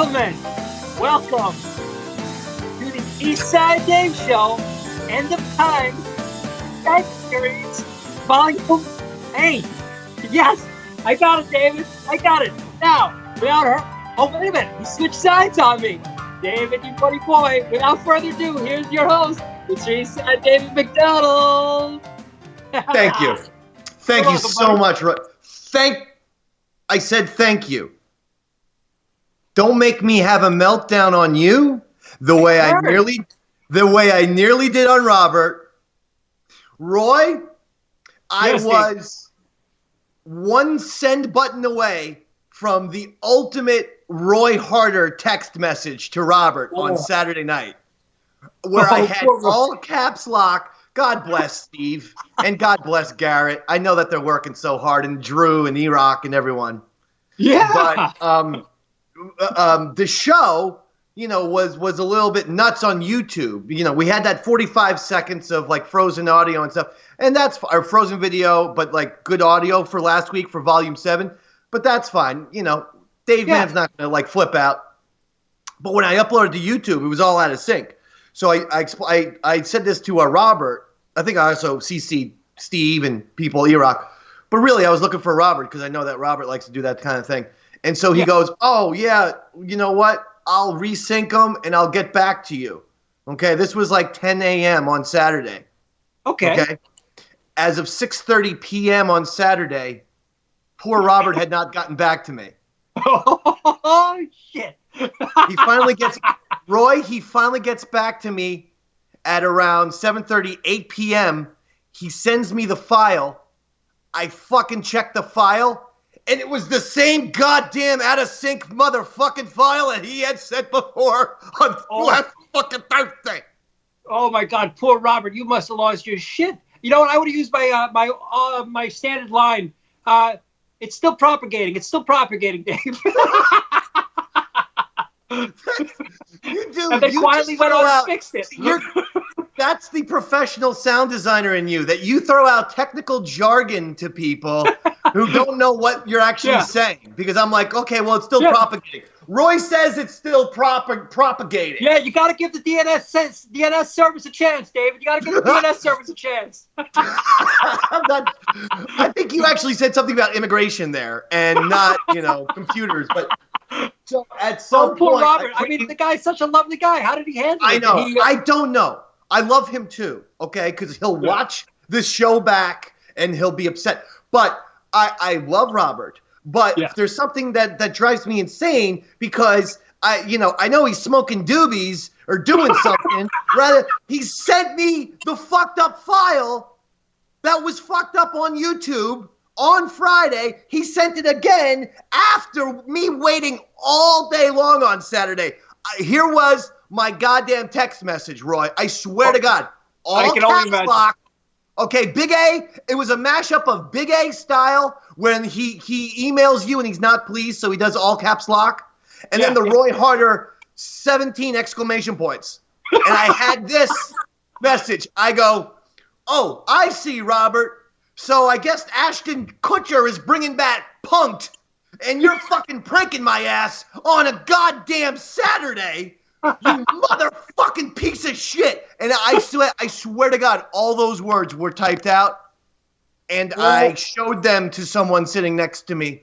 gentlemen, welcome to the Eastside Dave Show, End of Time, Skype Series, Volume 8. Yes, I got it, David. I got it. Now, without her, oh, wait a minute. He switched sides on me. David, you funny boy. Without further ado, here's your host, Mr. Eastside David McDonald. Thank you. Thank you so much. I said thank you. Don't make me have a meltdown on you the way I nearly did on Robert. Roy, I was one send button away from the ultimate Roy Harder text message to Robert on Saturday night, where I had all caps lock. God bless Steve, and God bless Garrett. I know that they're working so hard, and Drew and E-Rock and everyone. Yeah. But the show, was a little bit nuts on YouTube. We had that 45 seconds of like frozen audio and stuff, and that's our frozen video, but like good audio for last week for Volume 7. But that's fine. Dave Mann's not going to like flip out. But when I uploaded to YouTube, it was all out of sync. So I said this to Robert. I think I also CC'd Steve and people, E-Rock. But really, I was looking for Robert because I know that Robert likes to do that kind of thing. And so he goes, oh, yeah, you know what? I'll resync them and I'll get back to you. Okay, this was like 10 a.m. on Saturday. Okay. As of 6:30 p.m. on Saturday, poor Robert had not gotten back to me. Oh, shit. He finally gets back to me at around 7:30, 8 p.m. He sends me the file. I fucking checked the file. And it was the same goddamn out-of-sync motherfucking file that he had sent before on last fucking Thursday. Oh, my God. Poor Robert. You must have lost your shit. You know what? I would have used my standard line. It's still propagating. It's still propagating, Dave. You do. And then quietly went on and fixed it. That's the professional sound designer in you, that you throw out technical jargon to people who don't know what you're actually saying. Because I'm like, okay, well, it's still propagating. Roy says it's still propagating. Yeah, you got to give the DNS service a chance, David. You got to give the DNS service a chance. I think you actually said something about immigration there and not, computers. But so at some poor point, Robert. I mean, the guy's such a lovely guy. How did he handle it? I know. I don't know. I love him too, okay? Because he'll watch this show back and he'll be upset. But I love Robert. But there's something that drives me insane because I know he's smoking doobies or doing something. Rather, he sent me the fucked up file that was fucked up on YouTube on Friday. He sent it again after me waiting all day long on Saturday. Here was my goddamn text message, Roy. I swear to God. All caps lock. Okay, Big A, it was a mashup of Big A style when he emails you and he's not pleased, so he does all caps lock. And then the Roy Harder 17 exclamation points. And I had this message. I go, oh, I see, Robert. So I guess Ashton Kutcher is bringing back Punk'd, and you're fucking pranking my ass on a goddamn Saturday. You motherfucking piece of shit. And I swear to God, all those words were typed out, and I showed them to someone sitting next to me,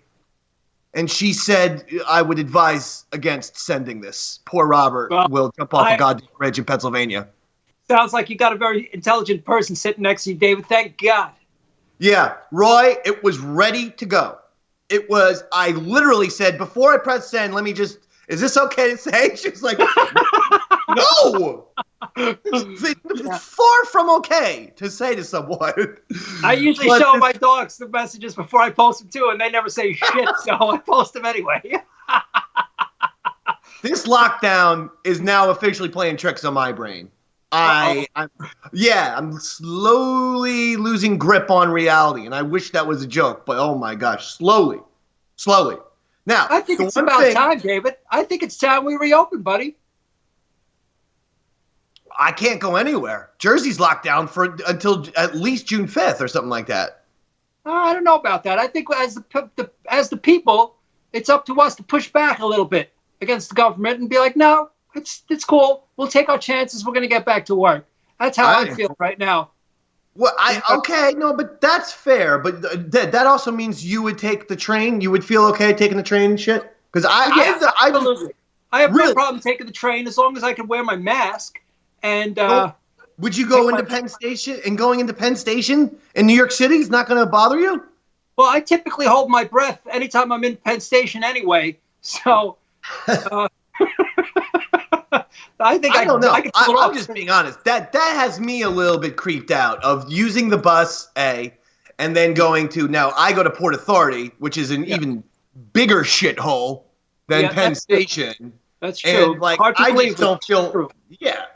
and she said I would advise against sending this. Poor Robert will jump off a goddamn bridge in Pennsylvania. Sounds like you got a very intelligent person sitting next to you, David. Thank God. Yeah, Roy, it was ready to go. I literally said, before I press send, let me just, is this okay to say? She was like, no! It's far from okay to say to someone. I usually show my dogs the messages before I post them too, and they never say shit, so I post them anyway. This lockdown is now officially playing tricks on my brain. I'm slowly losing grip on reality, and I wish that was a joke, but oh my gosh, slowly. Now, I think it's about time, David. I think it's time we reopen, buddy. I can't go anywhere. Jersey's locked down until at least June 5th or something like that. I don't know about that. I think as the people, it's up to us to push back a little bit. against the government and be like, no, it's cool. We'll take our chances. We're going to get back to work. That's how I feel right now. Well, okay, no, but that's fair. But that also means you would take the train. You would feel okay taking the train and shit. Because absolutely. I have really? No problem taking the train as long as I can wear my mask. And would you go into Penn Station? And going into Penn Station in New York City is not going to bother you? Well, I typically hold my breath anytime I'm in Penn Station anyway. So. I don't know. I'm just being honest. That has me a little bit creeped out of using the bus, and then going to, now I go to Port Authority, which is an even bigger shithole than Penn Station. That's true. And like, I just don't feel,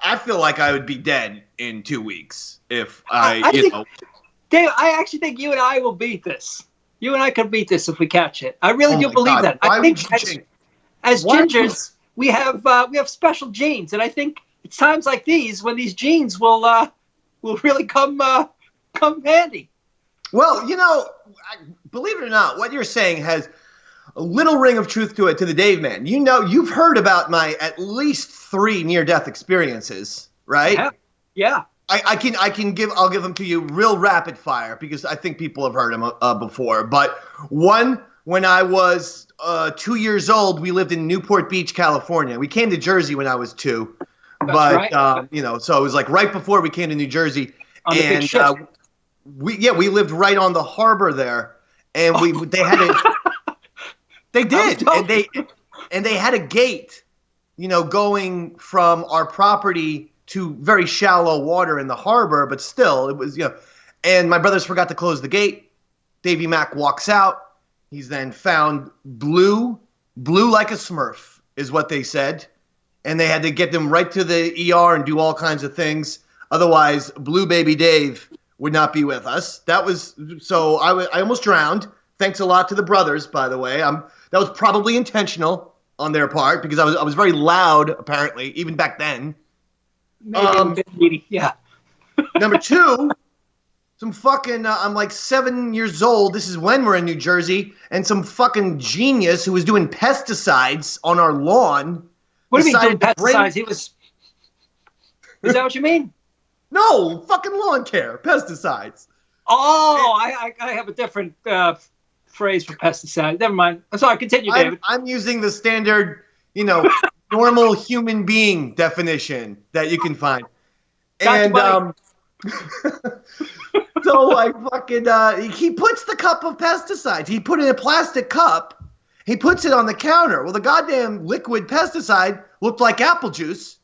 I feel like I would be dead in 2 weeks if Dave, I actually think you and I will beat this. You and I could beat this if we catch it. I really do believe that. I think as gingers, we have special genes, and I think it's times like these when these genes will really come handy. Well, believe it or not, what you're saying has a little ring of truth to it, to the Dave man. You've heard about my at least 3 near-death experiences, right? Yeah. I'll give them to you real rapid fire because I think people have heard them before. But one, when I was 2 years old, we lived in Newport Beach, California. We came to Jersey when I was 2, but so it was like right before we came to New Jersey, and we lived right on the harbor there, and they had they had a gate, going from our property to very shallow water in the harbor, but still it was and my brothers forgot to close the gate. Davy Mack walks out. He's then found blue like a Smurf, is what they said. And they had to get them right to the ER and do all kinds of things. Otherwise, Blue Baby Dave would not be with us. So I almost drowned. Thanks a lot to the brothers, by the way. That was probably intentional on their part because I was very loud, apparently, even back then. Maybe, yeah. Number 2, some fucking, I'm like 7 years old. This is when we're in New Jersey. And some fucking genius who was doing pesticides on our lawn. What do you mean doing pesticides? Is that what you mean? No, fucking lawn care. Pesticides. Oh, I have a different phrase for pesticides. Never mind. I'm sorry, continue, David. I'm using the standard, normal human being definition that you can find. And so I fucking he puts the cup of pesticides. He put it in a plastic cup. He puts it on the counter. Well, the goddamn liquid pesticide looked like apple juice.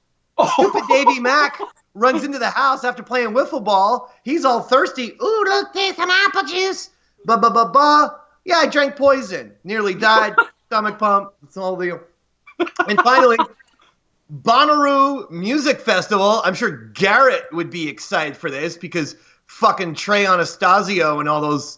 Stupid Davy Mack runs into the house after playing wiffle ball. He's all thirsty. Ooh, look, there's some apple juice. Yeah, I drank poison. Nearly died. Stomach pump. It's all deal. And finally, Bonnaroo Music Festival. I'm sure Garrett would be excited for this because fucking Trey Anastasio and all those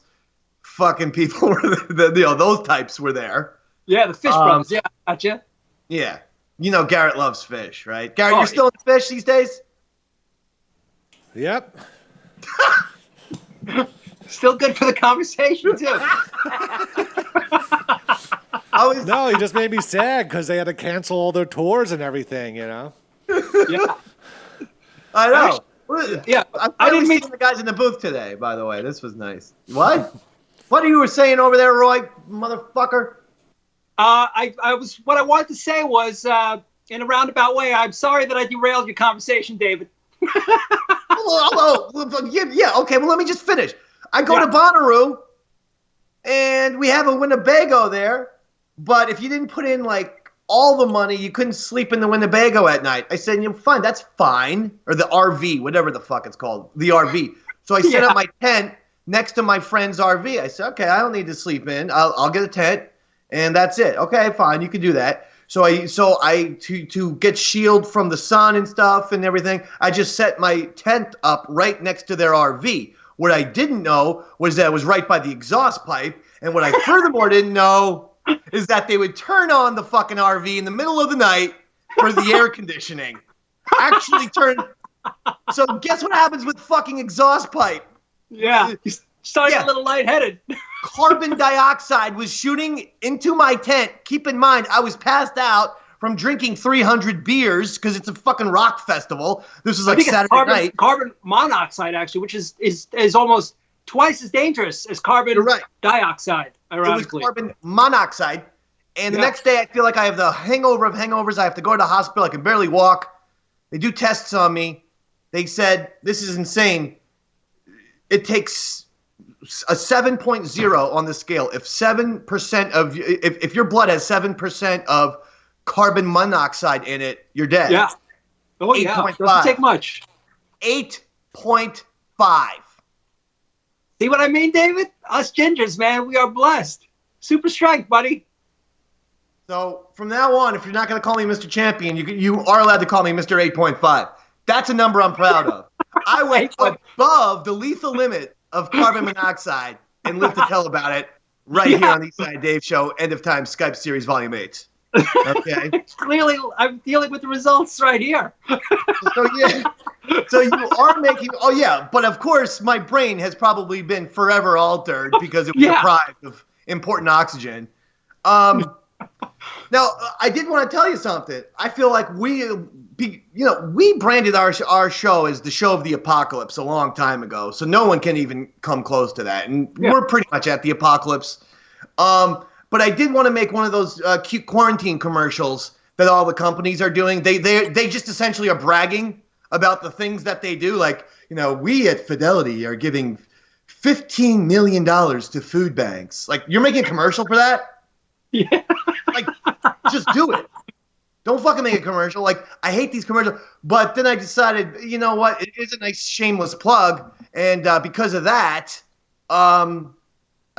fucking people were those types were there. Yeah, the Fish Brothers. Yeah, gotcha. Yeah. Garrett loves fish, right? Garrett, you're still in fish these days? Yep. Still good for the conversation, too. No, he just made me sad because they had to cancel all their tours and everything, Yeah. I know. Yeah. I didn't meet the guys in the booth today, by the way. This was nice. What? What you were saying over there, Roy, motherfucker? What I wanted to say was, in a roundabout way, I'm sorry that I derailed your conversation, David. Hello. Yeah, okay, well, let me just finish. I go to Bonnaroo, and we have a Winnebago there, but if you didn't put in, all the money, you couldn't sleep in the Winnebago at night. I said, fine, that's fine. Or the RV, whatever the fuck it's called, the RV. So I set up my tent next to my friend's RV. I said, okay, I don't need to sleep in. I'll get a tent, and that's it. Okay, fine, you can do that. So I to get shield from the sun and stuff and everything, I just set my tent up right next to their RV. What I didn't know was that it was right by the exhaust pipe, and what I furthermore didn't know is that they would turn on the fucking RV in the middle of the night for the air conditioning. Actually turn. So guess what happens with fucking exhaust pipe? Yeah, you started a little lightheaded. Carbon dioxide was shooting into my tent. Keep in mind, I was passed out from drinking 300 beers because it's a fucking rock festival. This was like Saturday night. Carbon monoxide, actually, which is almost twice as dangerous as carbon dioxide, ironically. It was carbon monoxide. And the next day, I feel like I have the hangover of hangovers. I have to go to the hospital. I can barely walk. They do tests on me. They said, this is insane. It takes a 7.0 on the scale. If 7% of if your blood has 7% of carbon monoxide in it, you're dead. Yeah. Oh, 8. Yeah. Doesn't take much. 8.5. See what I mean, David? Us gingers, man, we are blessed. Super strength, buddy. So from now on, if you're not going to call me Mr. Champion, you are allowed to call me Mr. 8.5. That's a number I'm proud of. I went above the lethal limit of carbon monoxide and live to tell about it right here on the Eastside Dave Show, End of Time Skype Series Volume 8. Okay. Clearly, I'm dealing with the results right here. So you are making. Oh yeah, but of course my brain has probably been forever altered because it was deprived of important oxygen. Now I did want to tell you something. I feel like we branded our show as the show of the apocalypse a long time ago, so no one can even come close to that, and we're pretty much at the apocalypse. But I did want to make one of those cute quarantine commercials that all the companies are doing. They just essentially are bragging about the things that they do. Like, we at Fidelity are giving $15 million to food banks. Like, you're making a commercial for that? Yeah. Like, just do it. Don't fucking make a commercial. Like, I hate these commercials. But then I decided, you know what? It is a nice shameless plug. And because of that, I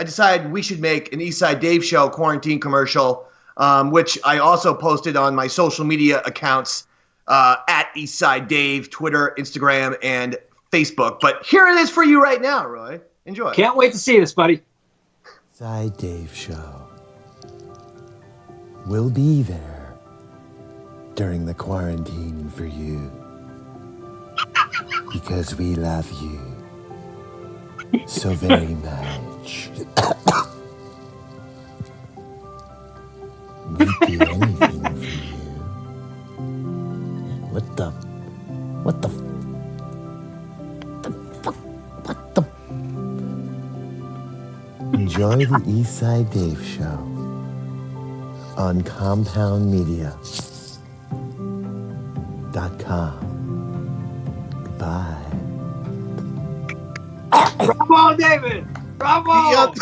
decided we should make an Eastside Dave Show quarantine commercial, which I also posted on my social media accounts at Eastside Dave, Twitter, Instagram, and Facebook. But here it is for you right now, Roy. Enjoy. Can't wait to see this, buddy. Eastside Dave Show. We'll be there during the quarantine for you because we love you so very much. We'd do anything for you. What the Enjoy the Eastside Dave Show on compoundmedia.com. Goodbye. Bravo, David! Bravo!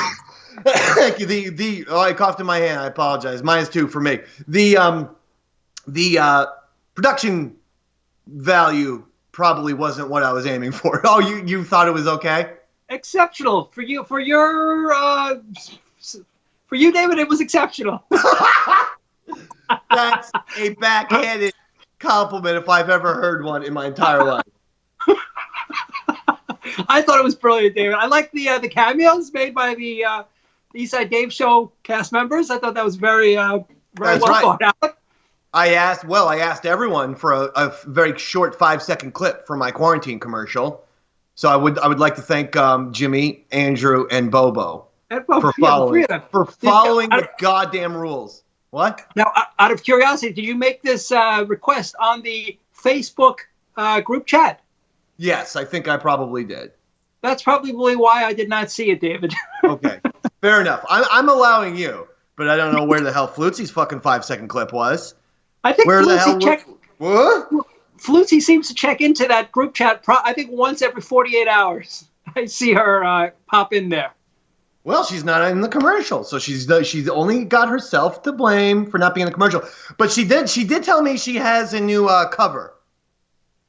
Thank you. I coughed in my hand. I apologize. -2 for me. The production value probably wasn't what I was aiming for. Oh, you thought it was okay? Exceptional for you. For you, David, it was exceptional. That's a backhanded compliment if I've ever heard one in my entire life. I thought it was brilliant, David. I like the cameos made by the Eastside Dave Show cast members. I thought that was very well thought out. I asked everyone for a very short 5-second clip for my quarantine commercial. So I would like to thank Jimmy, Andrew, and Bobo for following the goddamn rules. What? Now, out of curiosity, did you make this request on the Facebook group chat? Yes, I think I probably did. That's probably why I did not see it, David. Okay, fair enough. I'm allowing you, but I don't know where the hell Flutzy's fucking 5-second clip was. I think where what? Flutzy seems to check into that group chat. I think once every 48 hours, I see her pop in there. Well, she's not in the commercial, so she's only got herself to blame for not being in the commercial. But she did tell me she has a new cover.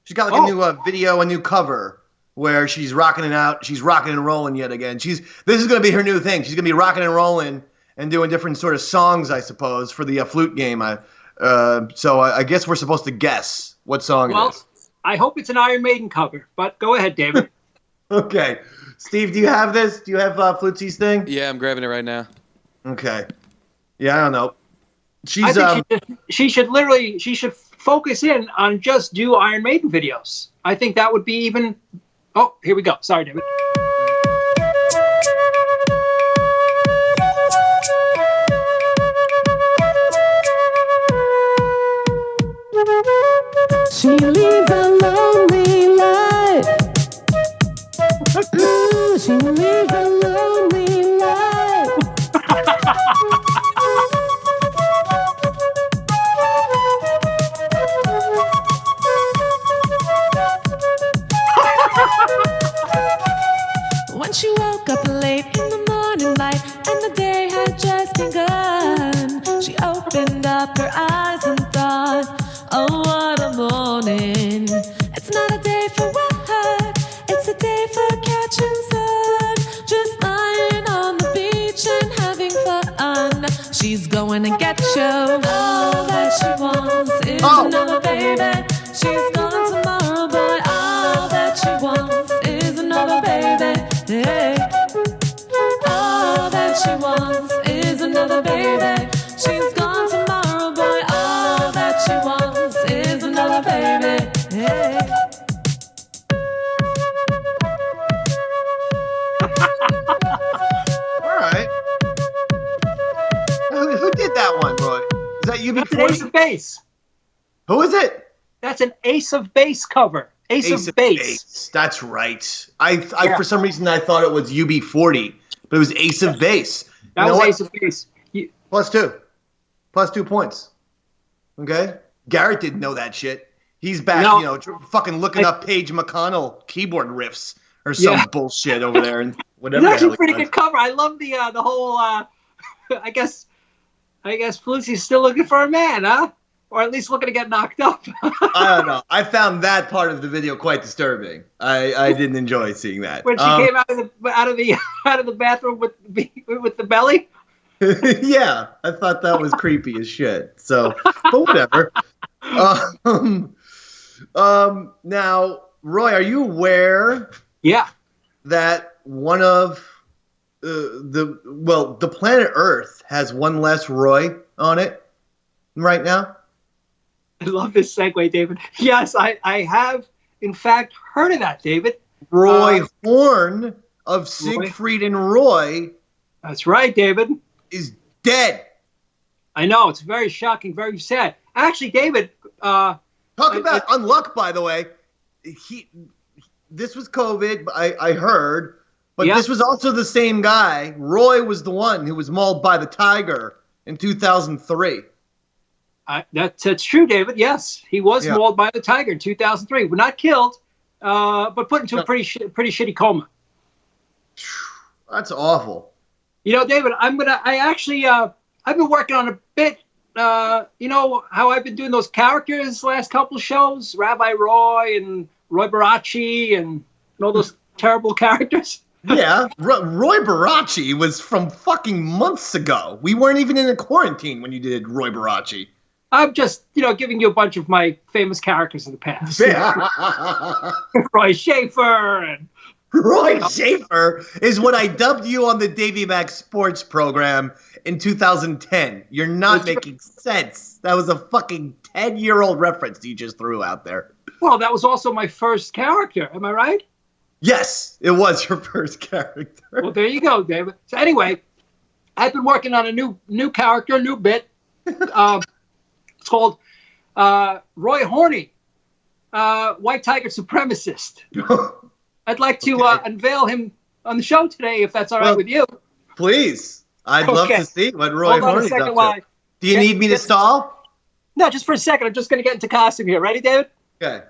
She's got like a new video, a new cover where she's rocking it out. She's rocking and rolling yet again. This is going to be her new thing. She's going to be rocking and rolling and doing different sort of songs, I suppose, for the flute game. So I guess we're supposed to guess what song it is. I hope it's an Iron Maiden cover, but go ahead, David. Okay. Steve, do you have this? Do you have Flutzy's thing? Yeah, I'm grabbing it right now. Okay. Yeah, I don't know. She should focus in on just do Iron Maiden videos. I think that would be even. Oh, here we go. Sorry, David. She leads a lonely life. Ooh, she leads a lonely life. When she woke up late in the morning light and the day had just begun, she opened up her eyes and thought, oh, what a morning. It's not a day for what? It's a day for catching sun. Just lying on the beach and having fun. She's going to get you. All that she wants is another baby. She's gone tomorrow, boy. All that she wants is another baby. Hey. All that she wants is another baby. She's gone tomorrow, boy. All that she wants is another baby. Hey. All right. Who did that one, Roy? Is that That's an Ace UB40? of Base. Who is it? That's an Ace of Base cover. Ace of Base. That's right. I for some reason I thought it was UB40, but it was Ace of Base. That You know was what? Ace of Base. +2. +2 points. Okay? Garrett didn't know that shit. He's back, No. fucking looking up Paige McConnell keyboard riffs or some bullshit over there and whatever. It's the hell actually a pretty he good cover. I love the whole. I guess Felicia's still looking for a man, huh? Or at least looking to get knocked up. I don't know. I found that part of the video quite disturbing. I didn't enjoy seeing that. When she came out of the bathroom with the belly. Yeah, I thought that was creepy as shit. So, but whatever. Now, Roy, are you aware? Yeah. That one of the planet Earth has one less Roy on it right now? I love this segue, David. Yes, I have, in fact, heard of that, David. Roy Horn of Siegfried and Roy. That's right, David. Is dead. I know. It's very shocking, very sad. Actually, David. Talk about unluck, by the way. This was COVID, I heard, but this was also the same guy. Roy was the one who was mauled by the tiger in 2003. That's true, David. Yes, he was mauled by the tiger in 2003. We're not killed, but put into a pretty shitty coma. That's awful. You know, David, I've been working on a bit. You know how I've been doing those characters last couple of shows, Rabbi Roy and Roy Barachi and all those terrible characters. Yeah, Roy Barachi was from fucking months ago. We weren't even in a quarantine when you did Roy Barachi. I'm just, giving you a bunch of my famous characters in the past. Roy Schaefer and Roy Schaefer is what I dubbed you on the Davy Mac Sports program in 2010. You're not making sense. That was a fucking 10-year-old reference you just threw out there. Well, that was also my first character. Am I right? Yes, it was your first character. Well, there you go, David. So anyway, I've been working on a new character, a new bit. It's called Roy Horny, White Tiger Supremacist. I'd like to unveil him on the show today, if that's all right with you. Please. I'd love to see what Roy Horny's up to. Do you need me to stall? No, just for a second. I'm just going to get into costume here. Ready, David? Okay.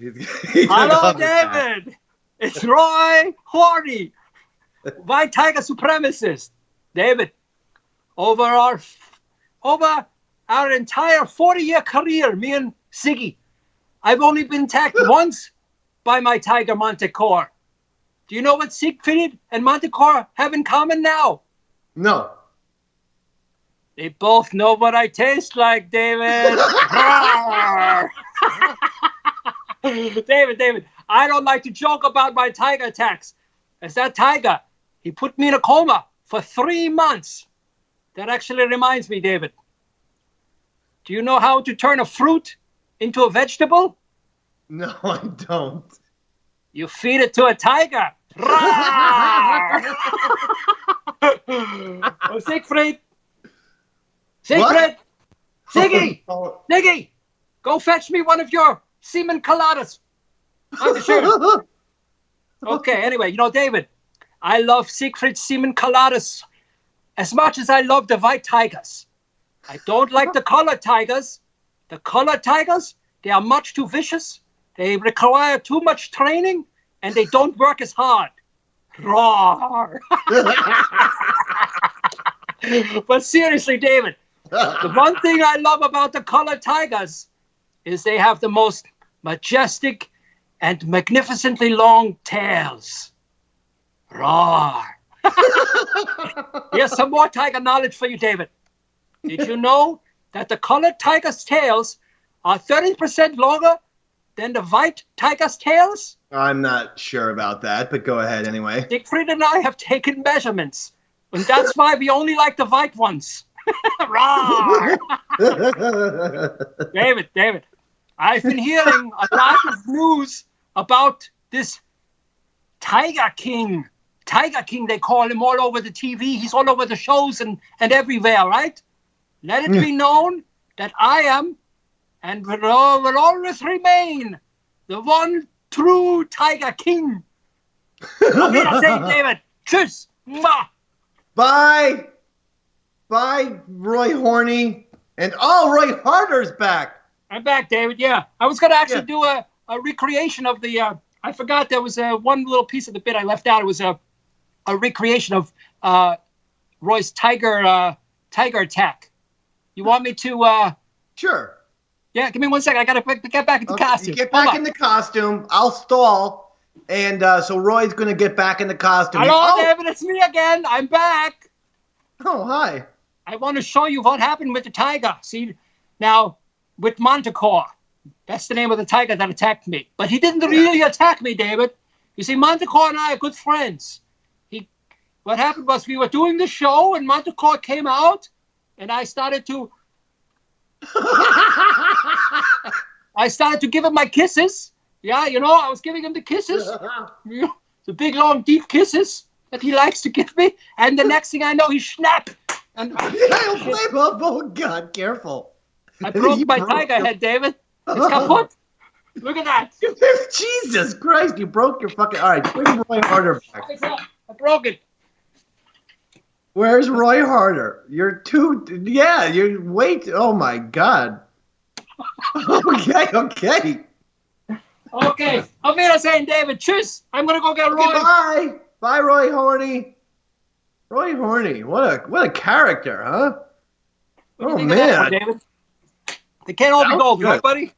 Hello, David. It's Roy Horny, White Tiger Supremacist. David, over our entire 40-year career, me and Siggy, I've only been attacked once by my tiger Manticore. Do you know what Siegfried and Manticore have in common now? No. They both know what I taste like, David. David, I don't like to joke about my tiger attacks. As that tiger, he put me in a coma for 3 months. That actually reminds me, David. Do you know how to turn a fruit into a vegetable? No, I don't. You feed it to a tiger. Oh, Siegfried. What? Ziggy, go fetch me one of your semen coladas. Okay, anyway, David, I love Siegfried semen coladas as much as I love the white tigers. I don't like the colored tigers. The colored tigers, they are much too vicious. They require too much training, and they don't work as hard. Roar. But seriously, David, the one thing I love about the colored tigers is they have the most majestic and magnificently long tails. Roar. Here's some more tiger knowledge for you, David. Did you know that the colored tiger's tails are 30% longer than the white tiger's tails? I'm not sure about that, but go ahead anyway. Siegfried and I have taken measurements, and that's why we only like the white ones. Roar! David, I've been hearing a lot of news about this Tiger King. Tiger King, they call him, all over the TV. He's all over the shows and everywhere, right? Let it be known that I am, and will always remain, the one true Tiger King. Auf Wiedersehen, David. Tschüss. Mwah. Bye. Bye, Roy Horny. And Roy Harder's back. I'm back, David. Yeah. I was going to actually do a recreation of the, I forgot there was one little piece of the bit I left out. It was a recreation of Roy's tiger attack. You want me to? Sure. Yeah, give me 1 second. I gotta get back into costume. You get back in the costume. I'll stall, and so Roy's gonna get back in the costume. Hello, David. It's me again. I'm back. Oh, hi. I want to show you what happened with the tiger. See, now with Manticore, that's the name of the tiger that attacked me. But he didn't really attack me, David. You see, Manticore and I are good friends. What happened was we were doing the show, and Manticore came out. And I started to give him my kisses. Yeah, I was giving him the kisses. The big, long, deep kisses that he likes to give me. And the next thing I know, he snapped. And oh, God, careful. I broke my tiger head, David. It's kaput. Look at that. Jesus Christ, you broke your fucking... All right, bring Roy Harder back. I broke it. Where's Roy Harder? You're too... Yeah, you're... Wait. Oh, my God. Okay. Okay. Auf Wiedersehen, David. Tschüss. I'm going to go get Roy. Bye. Bye, Roy Horny. Roy Horny. What a character, huh? Oh, man. David? They can't all be gold, right, buddy?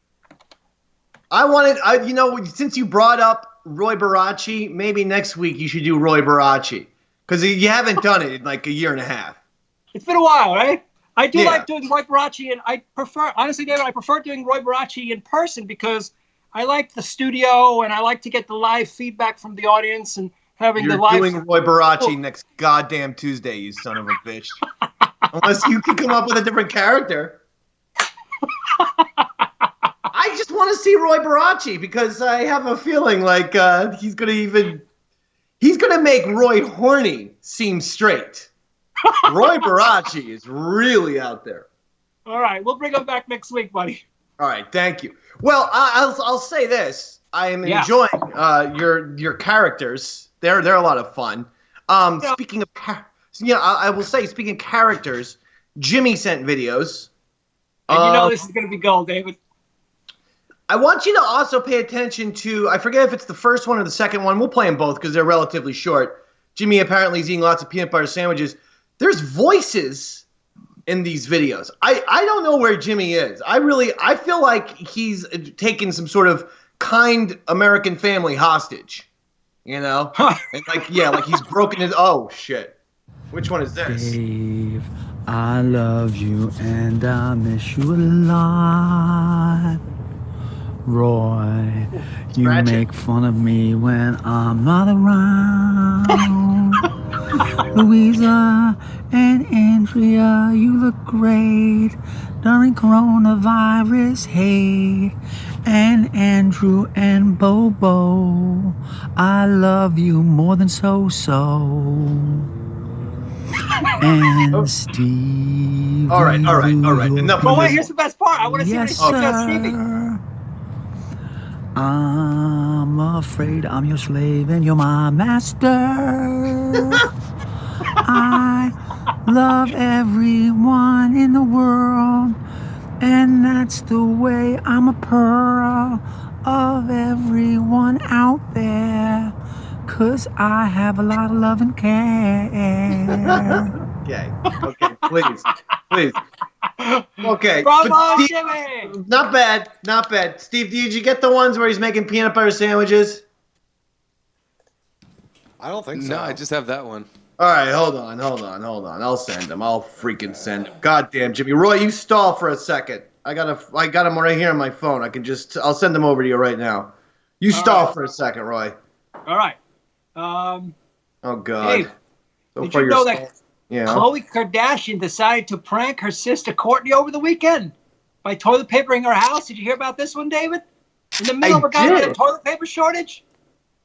Since you brought up Roy Baracci, maybe next week you should do Roy Baracci. Because you haven't done it in like a year and a half. It's been a while, right? I do like doing Roy Baracci, and honestly, David, I prefer doing Roy Baracci in person because I like the studio and I like to get the live feedback from the audience and having the live... You're doing Roy Baracci next goddamn Tuesday, you son of a bitch. Unless you can come up with a different character. I just want to see Roy Baracci because I have a feeling like he's going to make Roy Horny seem straight. Roy Baracci is really out there. All right, we'll bring him back next week, buddy. All right, thank you. Well, I'll say this: I am enjoying your characters. They're a lot of fun. Speaking of, I will say, speaking of characters, Jimmy sent videos. And this is going to be gold, David. I want you to also pay attention to, I forget if it's the first one or the second one. We'll play them both because they're relatively short. Jimmy apparently is eating lots of peanut butter sandwiches. There's voices in these videos. I don't know where Jimmy is. I feel like he's taken some sort of kind American family hostage. And like he's broken his, oh shit. Which one is this? Dave, I love you and I miss you a lot. Roy, you make fun of me when I'm not around. Louisa and Andrea, you look great during coronavirus hate. And Andrew and Bobo, I love you more than so. and Stevie. All right. Enough Well, of wait, this. here's the best part. I want to see what he Yes, says about Stevie. sir. I'm afraid I'm your slave and you're my master. I love everyone in the world, and that's the way I'm a pearl of everyone out there, 'cause I have a lot of love and care. Okay, please. Okay. Bravo, but Steve, Jimmy! not bad. Steve, did you get the ones where he's making peanut butter sandwiches? I don't think so. No, I just have that one. All right, hold on. I'll send him. I'll freaking send him. Goddamn, Jimmy. Roy, you stall for a second. I got him right here on my phone. I'll send them over to you right now. You stall for a second, Roy. All right. Oh God. Dave, did you know that Khloe Kardashian decided to prank her sister Kourtney over the weekend by toilet papering her house? Did you hear about this one, David? In the middle of a goddamn toilet paper shortage?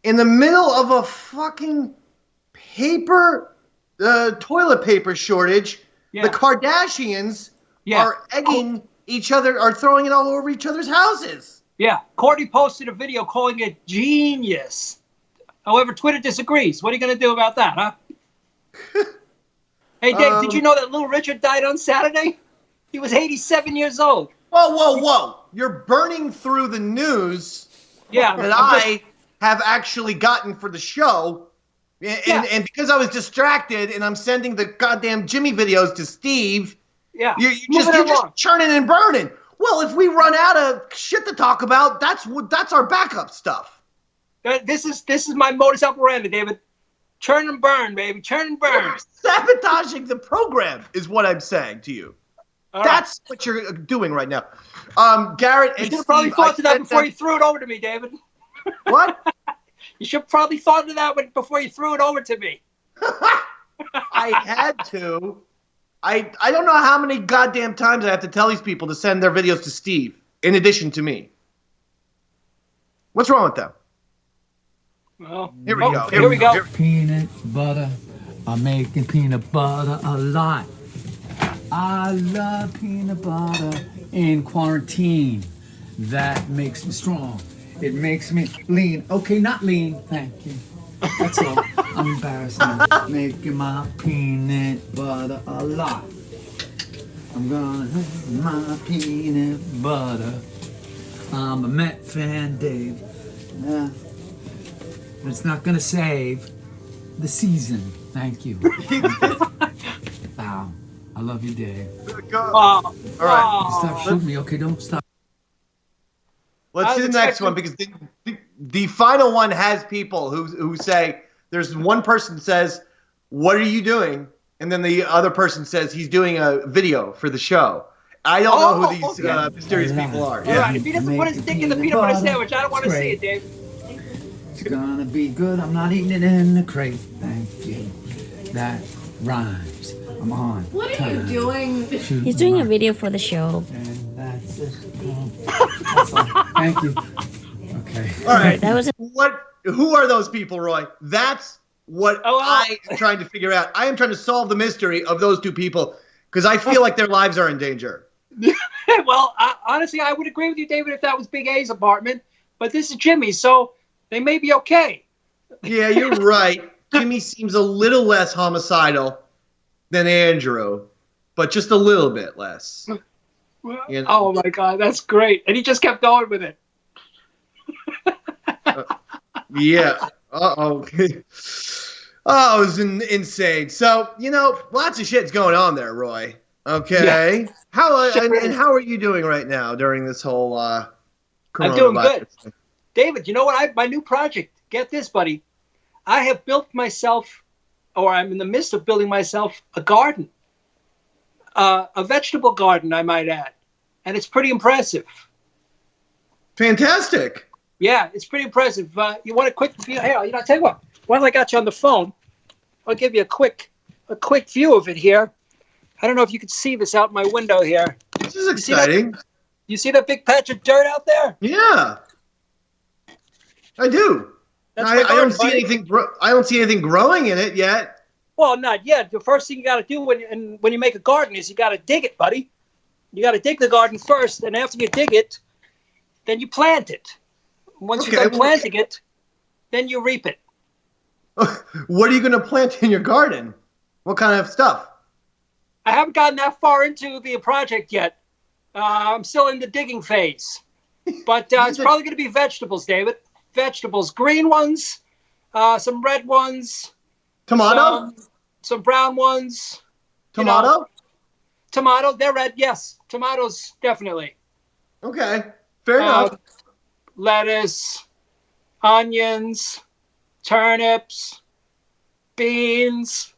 In the middle of a fucking toilet paper shortage, the Kardashians are egging each other, are throwing it all over each other's houses. Yeah. Kourtney posted a video calling it genius. However, Twitter disagrees. What are you going to do about that, huh? Hey, Dave, did you know that little Richard died on Saturday? He was 87 years old. Whoa. You're burning through the news that I have actually gotten for the show. And because I was distracted and I'm sending the goddamn Jimmy videos to Steve, you're just churning and burning. Well, if we run out of shit to talk about, that's our backup stuff. This is my modus operandi, David. Churn and burn, baby. Churn and burn. You're sabotaging the program is what I'm saying to you. That's what you're doing right now. Garrett and you should have probably thought of that before you threw it over to me, David. What? You should have probably thought of that before you threw it over to me. I had to. I don't know how many goddamn times I have to tell these people to send their videos to Steve, in addition to me. What's wrong with them? Well, here we go. Here we go. Peanut butter. I'm making peanut butter a lot. I love peanut butter in quarantine. That makes me strong. It makes me lean. Okay, not lean. Thank you. That's all. I'm embarrassed now. Making my peanut butter a lot. I'm gonna have my peanut butter. I'm a Met fan, Dave. It's not gonna save the season. Thank you. Wow. I love you, Dave. All right. Stop shooting me. Okay, don't stop. Let's do the next one because the final one has people who say, there's one person says, what are you doing? And then the other person says he's doing a video for the show. I don't know who these mysterious people are. All right, if he doesn't put his dick in the peanut butter sandwich, I don't want to see it, Dave. It's gonna be good. I'm not eating it in the crate. Thank you. That rhymes. I'm on. What are you doing? He's doing a video for the show. And that's it. That's all. Thank you. Okay. All right. That was Who are those people, Roy? That's what I am trying to figure out. I am trying to solve the mystery of those two people because I feel like their lives are in danger. Well, honestly, I would agree with you, David, if that was Big A's apartment. But this is Jimmy's, so they may be okay. Yeah, you're right. Jimmy seems a little less homicidal than Andrew, but just a little bit less. You know? Oh, my God. That's great. And he just kept going with it. Yeah. Uh-oh. Oh, it was insane. So, lots of shit's going on there, Roy. Okay. Yeah. How are you doing right now during this whole coronavirus? I'm doing good. David, you know what? My new project. Get this, buddy. I have built myself, or I'm in the midst of building myself, a garden. A vegetable garden, I might add. And it's pretty impressive. Fantastic. Yeah, it's pretty impressive. You want a quick view? Here, I'll tell you what. While I got you on the phone, I'll give you a quick view of it here. I don't know if you can see this out my window here. This is exciting. You see that big patch of dirt out there? Yeah, I do. I don't see anything. I don't see anything growing in it yet. Well, not yet. The first thing you got to do when you make a garden is you got to dig it, buddy. You got to dig the garden first, and after you dig it, then you plant it. Once you're done planting it, then you reap it. What are you going to plant in your garden? What kind of stuff? I haven't gotten that far into the project yet. I'm still in the digging phase. But it's probably going to be vegetables, David. Vegetables. Green ones, some red ones. Tomato? Some brown ones. Tomato? Tomato, they're red, yes. Tomatoes, definitely. Okay, fair enough. Lettuce, onions, turnips, beans,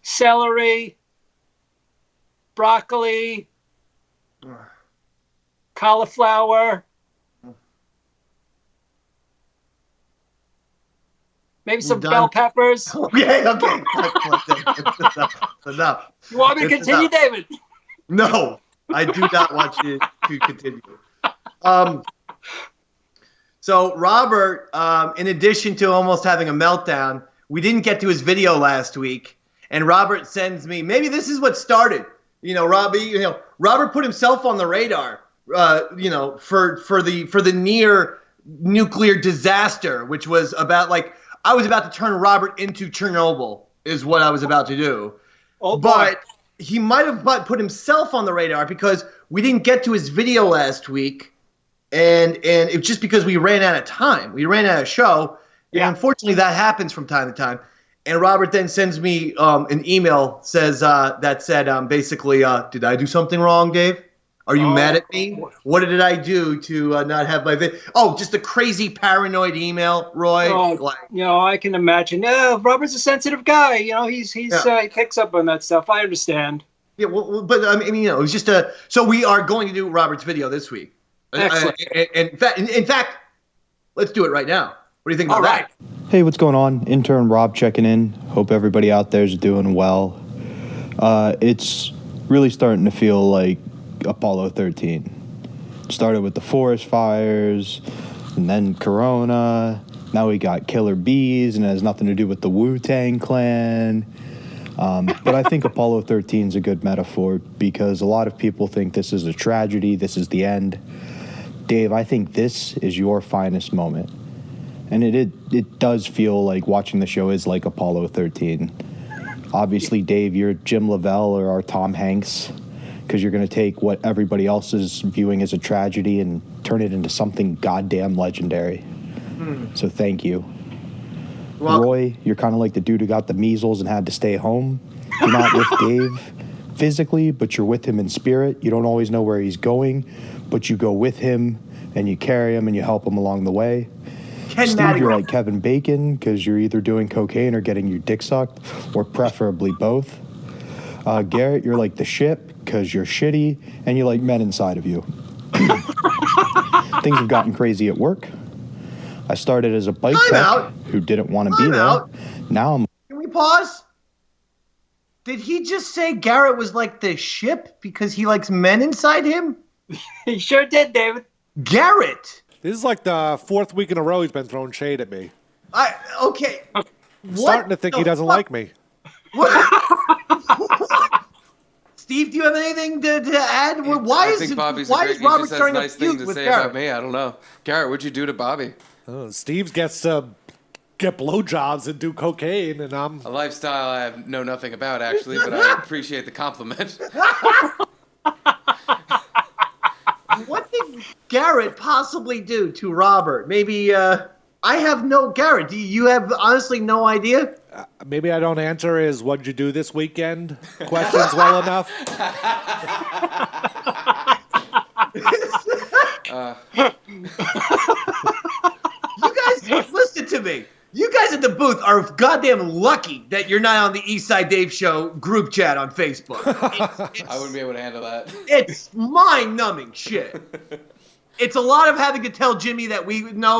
celery, broccoli, cauliflower, maybe some bell peppers. Okay. Enough. You want me to continue, David? No, I do not want you to continue. So Robert, in addition to almost having a meltdown, we didn't get to his video last week, and Robert sends me. Maybe this is what started. Robert put himself on the radar. For the near nuclear disaster, which was about I was about to turn Robert into Chernobyl, is what I was about to do. Oh, boy. But he might have put himself on the radar because we didn't get to his video last week. And it's just because we ran out of time. We ran out of show. Yeah. And unfortunately, that happens from time to time. And Robert then sends me an email that said basically, did I do something wrong, Dave? Are you mad at me? What did I do to not have my video? Oh, just a crazy paranoid email, Roy. I can imagine. Robert's a sensitive guy. He picks up on that stuff. I understand. Yeah, but I mean, it was just So we are going to do Robert's video this week. Excellent. In fact, let's do it right now. What do you think about that? Hey, what's going on? Intern Rob checking in. Hope everybody out there is doing well. It's really starting to feel like Apollo 13. Started with the forest fires, and then Corona. Now we got killer bees, and it has nothing to do with the Wu-Tang Clan. But I think Apollo 13 is a good metaphor because a lot of people think this is a tragedy, this is the end. Dave, I think this is your finest moment. And it does feel like watching the show is like Apollo 13. Obviously, Dave, you're Jim Lavelle or our Tom Hanks because you're going to take what everybody else is viewing as a tragedy and turn it into something goddamn legendary. So thank you. Roy, you're kind of like the dude who got the measles and had to stay home. You're not with Dave physically, but you're with him in spirit. You don't always know where he's going, but you go with him and you carry him and you help him along the way. Steve, you're like Kevin Bacon because you're either doing cocaine or getting your dick sucked, or preferably both. Garrett, you're like the ship because you're shitty and you like men inside of you. Things have gotten crazy at work. I started as a bike tech who didn't want to be there. Now I'm... Can we pause? Did he just say Garrett was like the ship because he likes men inside him? He sure did, David. Garrett! This is like the fourth week in a row he's been throwing shade at me. Okay. I'm starting to think he doesn't like me. Steve, do you have anything to add? Why is Robert starting nice thing to say about me? I don't know. Garrett, what'd you do to Bobby? Steve gets to get blowjobs and do cocaine, and I'm... A lifestyle I know nothing about, actually, but I appreciate the compliment. What did Garrett possibly do to Robert? Maybe, I have no... Garrett, do you have honestly no idea? Maybe I don't answer his "what'd you do this weekend" questions well enough. You guys, listen to me. You guys at the booth are goddamn lucky that you're not on the Eastside Dave Show group chat on Facebook. I wouldn't be able to handle that. It's mind-numbing shit. It's a lot of having to tell Jimmy that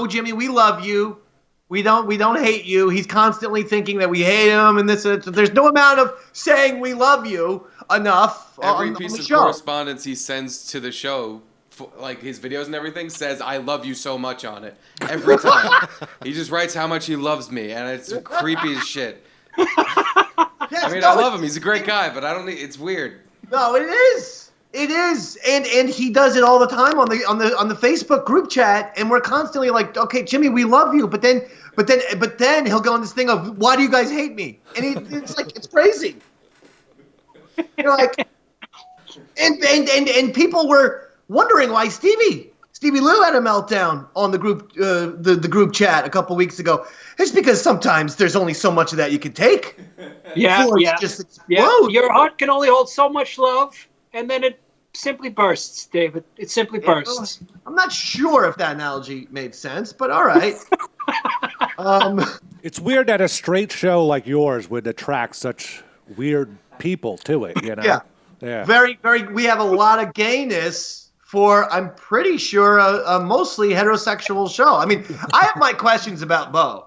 Jimmy, we love you. We don't hate you. He's constantly thinking that we hate him, and there's no amount of saying we love you enough. Every piece of correspondence he sends to the show, like his videos and everything, says "I love you so much" on it every time. He just writes how much he loves me, and it's creepy as shit. I mean, I love him. He's a great guy, but I don't think it's weird. No, it is. It is, and he does it all the time on the Facebook group chat, and we're constantly like, okay, Jimmy, we love you, but then he'll go on this thing of, why do you guys hate me? And it's like, it's crazy. You're like, and people were wondering why Stevie Lou had a meltdown on the group the group chat a couple weeks ago. It's because sometimes there's only so much of that you can take. Yeah. Just explode. Yeah. Your heart can only hold so much love, and then it simply bursts, David. It simply bursts. I'm not sure if that analogy made sense, but all right. It's weird that a straight show like yours would attract such weird people to it, you know? Yeah. Very, very. We have a lot of gayness for, I'm pretty sure, a mostly heterosexual show. I mean, I have my questions about Bo.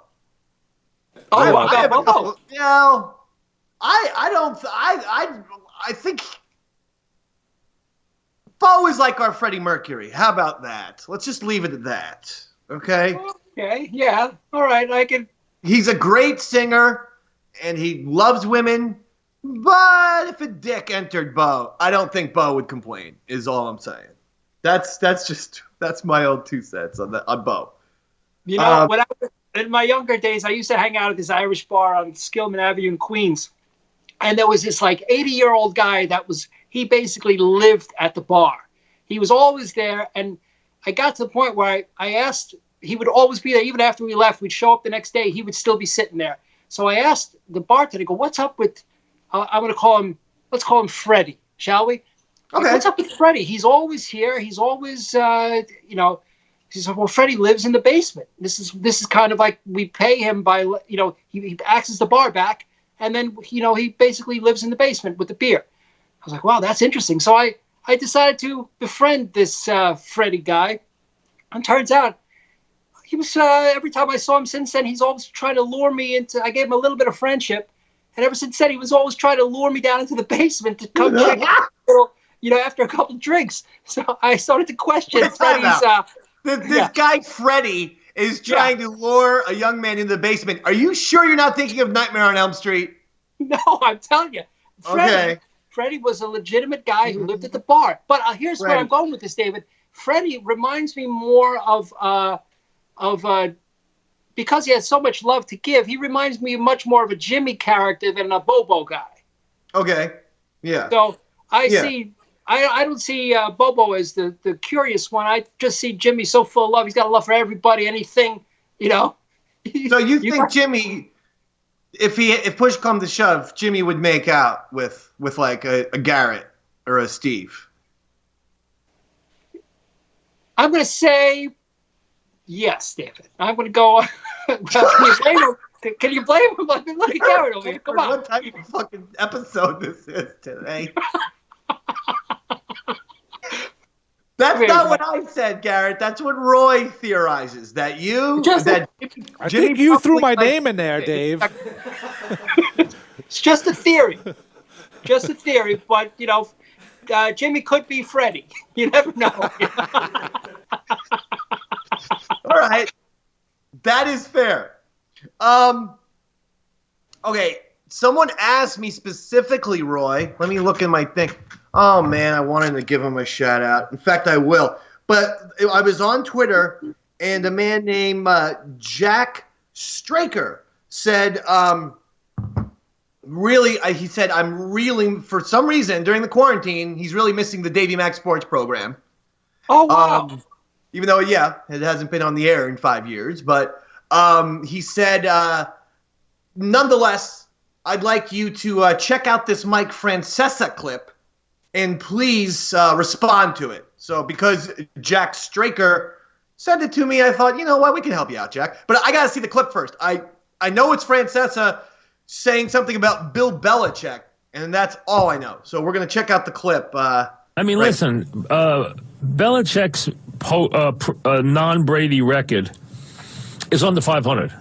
I have a couple. You know, I think Bo is like our Freddie Mercury. How about that? Let's just leave it at that. Okay? Okay, yeah. All right, I can. He's a great singer, and he loves women, but if a dick entered Bo, I don't think Bo would complain, is all I'm saying. That's my own 2 cents on Bo. You know, in my younger days, I used to hang out at this Irish bar on Skillman Avenue in Queens. And there was this like 80-year-old guy he basically lived at the bar. He was always there. And I got to the point where I asked, he would always be there. Even after we left, we'd show up the next day. He would still be sitting there. So I asked the bartender, I go, what's up with, I'm going to call him, let's call him Freddie, shall we? Okay. What's up with Freddie? He's always here. He's always, he said, well, Freddie lives in the basement. This is kind of like we pay him by, he acts as the bar back. And then, he basically lives in the basement with the beer. I was like, wow, that's interesting. So I decided to befriend this Freddie guy. And turns out he was, every time I saw him since then, he's always trying to lure me into, I gave him a little bit of friendship. And ever since then, he was always trying to lure me down into the basement to come check out, after a couple drinks. So I started to question Freddie's. This guy, Freddie, is trying to lure a young man into the basement. Are you sure you're not thinking of Nightmare on Elm Street? No, I'm telling you. Freddie was a legitimate guy who lived at the bar. But here's where I'm going with this, David. Freddie reminds me more of because he has so much love to give, he reminds me much more of a Jimmy character than a Bobo guy. Okay. Yeah. So I don't see Bobo as the curious one. I just see Jimmy so full of love. He's got a love for everybody, anything, So you think Jimmy, if push comes to shove, Jimmy would make out with like a Garrett or a Steve? I'm going to say yes, David. I'm going to go. Can you blame him? Look at Garrett over here. Come on. What type of fucking episode this is today? That's not what I said, Garrett. That's what Roy theorizes. That you. I think you threw my name in there, Dave. It's just a theory. Just a theory. But, Jimmy could be Freddie. You never know. All right. That is fair. Okay. Someone asked me specifically, Roy. Let me look in my thing. Oh, man, I wanted to give him a shout out. In fact, I will. But I was on Twitter, and a man named Jack Straker said, he said, I'm really, for some reason, during the quarantine, he's really missing the Davey Mac Sports program. Oh, wow. Even though, it hasn't been on the air in 5 years. But he said, nonetheless, I'd like you to check out this Mike Francesa clip and please respond to it. So because Jack Straker sent it to me, I thought, you know what, we can help you out, Jack. But I got to see the clip first. I know it's Francesa saying something about Bill Belichick, and that's all I know. So we're going to check out the clip. Listen, Belichick's non-Brady record is under 500.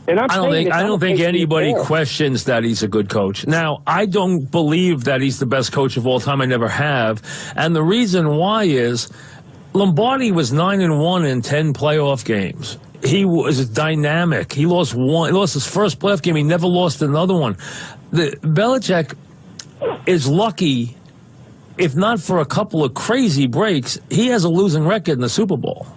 And I don't think anybody questions that he's a good coach. Now, I don't believe that he's the best coach of all time. I never have. And the reason why is Lombardi was 9-1 in 10 playoff games. he was dynamic. He lost his first playoff game. He never lost another one. Belichick is lucky, if not for a couple of crazy breaks, he has a losing record in the Super Bowl.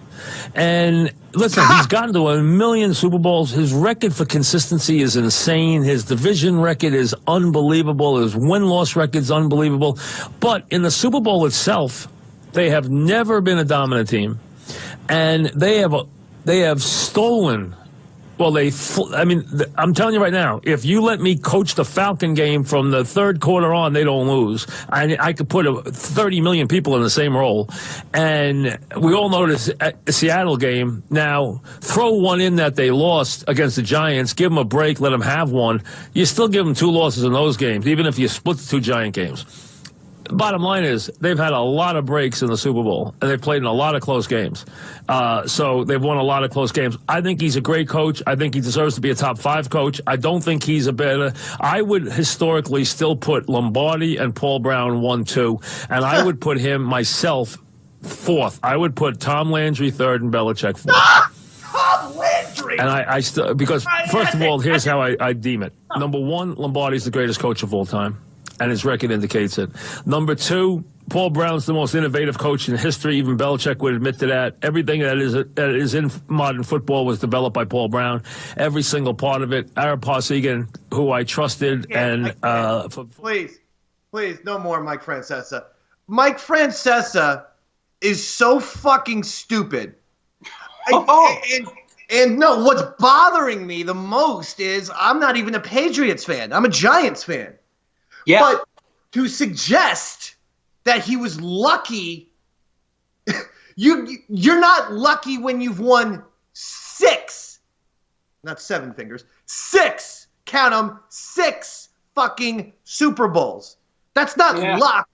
And listen, he's gotten to 1 million Super Bowls. His record for consistency is insane. His division record is unbelievable. His win-loss record is unbelievable. But in the Super Bowl itself, they have never been a dominant team. And they have stolen. Well, I'm telling you right now, if you let me coach the Falcon game from the third quarter on, they don't lose. I could put 30 million people in the same role. And we all know this Seattle game. Now, throw one in that they lost against the Giants, give them a break, let them have one. You still give them 2 losses in those games, even if you split the 2 Giant games. Bottom line is they've had a lot of breaks in the Super Bowl, and they've played in a lot of close games. So they've won a lot of close games. I think he's a great coach. I think he deserves to be a top 5 coach. I don't think he's a better. I would historically still put Lombardi and Paul Brown 1, 2, and I would put him myself 4th. I would put Tom Landry 3rd and Belichick 4th. Tom Landry. And I still, because first of all, here's how I deem it. Number 1, Lombardi's the greatest coach of all time, and his record indicates it. Number 2, Paul Brown's the most innovative coach in history. Even Belichick would admit to that. Everything that is in modern football was developed by Paul Brown. Every single part of it. Ara Parsegan, who I trusted, Please, no more Mike Francesa. Mike Francesa is so fucking stupid. And no, what's bothering me the most is I'm not even a Patriots fan. I'm a Giants fan. Yeah. But to suggest that he was lucky, you're not lucky when you've won 6, not 7 fingers, 6, count them, 6 fucking Super Bowls. That's not luck.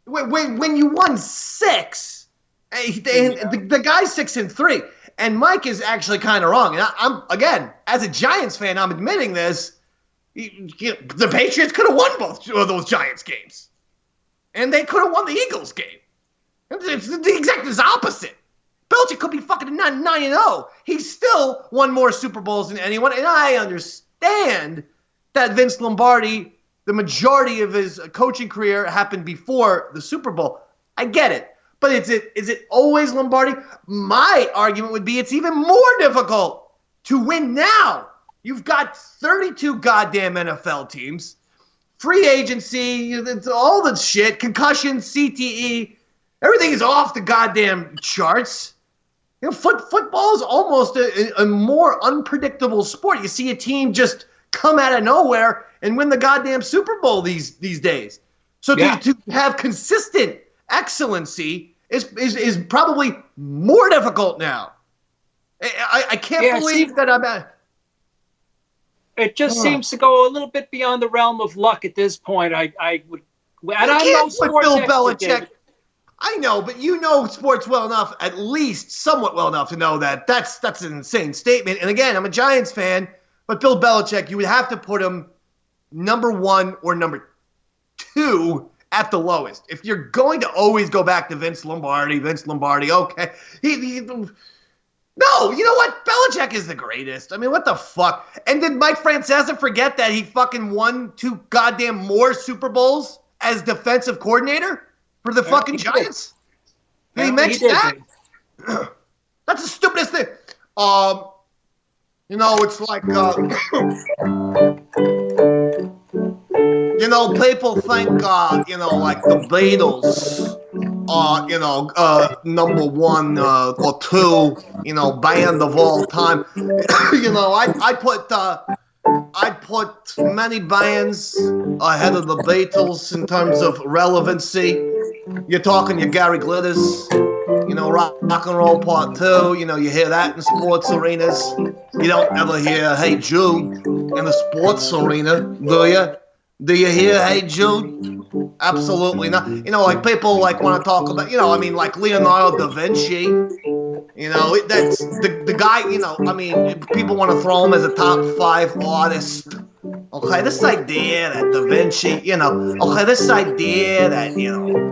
When you won 6, the guy's 6-3, and Mike is actually kind of wrong. And I'm again, as a Giants fan, I'm admitting this. The Patriots could have won both of those Giants games. And they could have won the Eagles game. It's the exact opposite. Belichick could be fucking 9-0. He's still won more Super Bowls than anyone. And I understand that Vince Lombardi, the majority of his coaching career happened before the Super Bowl. I get it. But is it always Lombardi? My argument would be it's even more difficult to win now. You've got 32 goddamn NFL teams, free agency, all the shit, concussion, CTE, everything is off the goddamn charts. You know, football is almost a more unpredictable sport. You see a team just come out of nowhere and win the goddamn Super Bowl these days. So to have consistent excellency is probably more difficult now. I can't believe that I'm at. It just seems to go a little bit beyond the realm of luck at this point. I would. And I know sports Bill Belichick. I know, but you know sports well enough, at least somewhat well enough, to know that that's an insane statement. And again, I'm a Giants fan, but Bill Belichick, you would have to put him number 1 or number 2 at the lowest. If you're going to always go back to Vince Lombardi, okay. No, you know what? Belichick is the greatest. I mean, what the fuck? And did Mike Francesa forget that he fucking won 2 goddamn more Super Bowls as defensive coordinator for the fucking Giants? Did he mention that? That's the stupidest thing. It's like, people think, like the Beatles are, number 1 or 2, band of all time. I'd put many bands ahead of the Beatles in terms of relevancy. You're talking your Gary Glitters, Rock and Roll Part 2. You hear that in sports arenas. You don't ever hear Hey Jude in the sports arena, do you? Do you hear Hey Jude? Absolutely not. Like people like want to talk about, like Leonardo da Vinci. That's the guy, people want to throw him as a top 5 artist. Okay, this idea that Da Vinci, this idea that,